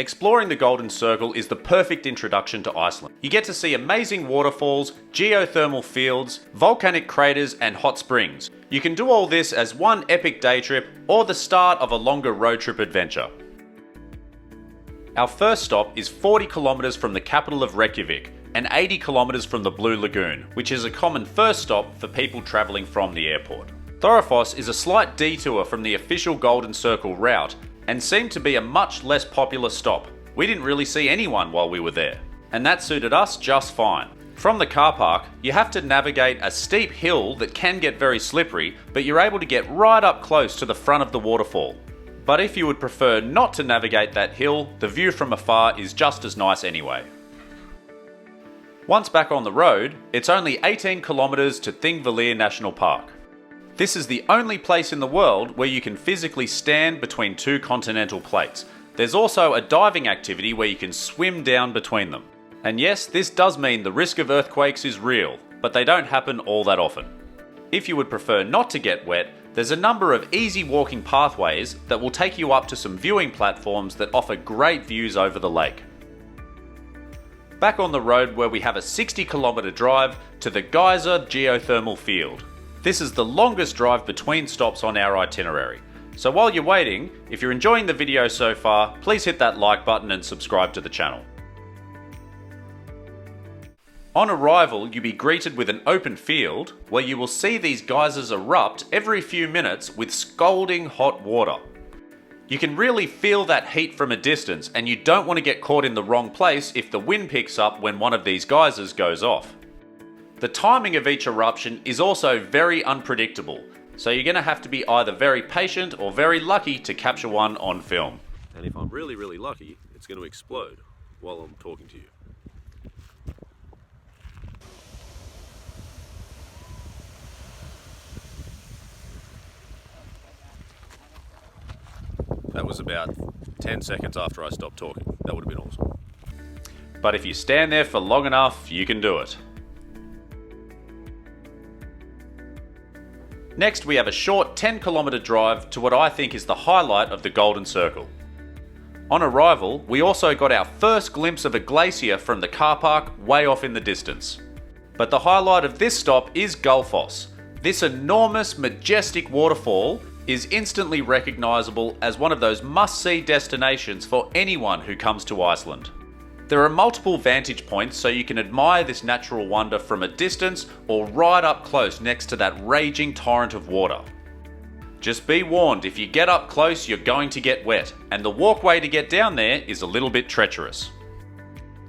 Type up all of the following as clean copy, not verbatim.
Exploring the Golden Circle is the perfect introduction to Iceland. You get to see amazing waterfalls, geothermal fields, volcanic craters and hot springs. You can do all this as one epic day trip or the start of a longer road trip adventure. Our first stop is 40 kilometers from the capital of Reykjavik and 80 kilometers from the Blue Lagoon, which is a common first stop for people travelling from the airport. Þórufoss is a slight detour from the official Golden Circle route and seemed to be a much less popular stop. We didn't really see anyone while we were there, and that suited us just fine. From the car park, you have to navigate a steep hill that can get very slippery, but you're able to get right up close to the front of the waterfall. But if you would prefer not to navigate that hill, the view from afar is just as nice anyway. Once back on the road, it's only 18 kilometers to Thingvellir National Park. This is the only place in the world where you can physically stand between two continental plates. There's also a diving activity where you can swim down between them. And yes, this does mean the risk of earthquakes is real, but they don't happen all that often. If you would prefer not to get wet, there's a number of easy walking pathways that will take you up to some viewing platforms that offer great views over the lake. Back on the road where we have a 60-kilometer drive to the Geyser geothermal field. This is the longest drive between stops on our itinerary. So while you're waiting, if you're enjoying the video so far, please hit that like button and subscribe to the channel. On arrival, you'll be greeted with an open field where you will see these geysers erupt every few minutes with scalding hot water. You can really feel that heat from a distance, and you don't want to get caught in the wrong place if the wind picks up when one of these geysers goes off. The timing of each eruption is also very unpredictable, so you're going to have to be either very patient or very lucky to capture one on film. And if I'm really lucky, it's going to explode while I'm talking to you. That was about 10 seconds after I stopped talking. That would have been awesome. But if you stand there for long enough, you can do it. Next, we have a short 10-kilometer drive to what I think is the highlight of the Golden Circle. On arrival, we also got our first glimpse of a glacier from the car park way off in the distance. But the highlight of this stop is Gullfoss. This enormous, majestic waterfall is instantly recognisable as one of those must-see destinations for anyone who comes to Iceland. There are multiple vantage points so you can admire this natural wonder from a distance or right up close next to that raging torrent of water. Just be warned, if you get up close you're going to get wet, and the walkway to get down there is a little bit treacherous.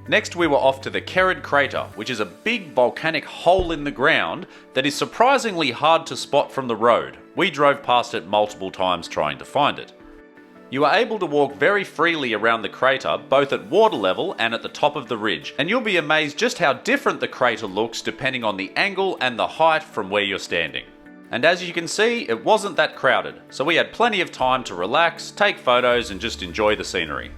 Next we were off to the Kerid Crater, which is a big volcanic hole in the ground that is surprisingly hard to spot from the road. We drove past it multiple times trying to find it. You are able to walk very freely around the crater, both at water level and at the top of the ridge, and you'll be amazed just how different the crater looks depending on the angle and the height from where you're standing. And as you can see, it wasn't that crowded, so we had plenty of time to relax, take photos and just enjoy the scenery.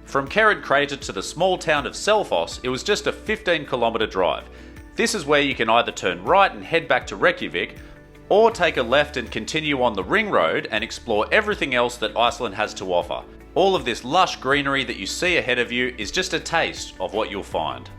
From Kerid Crater to the small town of Selfoss, it was just a 15-kilometer drive. This is where you can either turn right and head back to Reykjavik, or take a left and continue on the ring road and explore everything else that Iceland has to offer. All of this lush greenery that you see ahead of you is just a taste of what you'll find.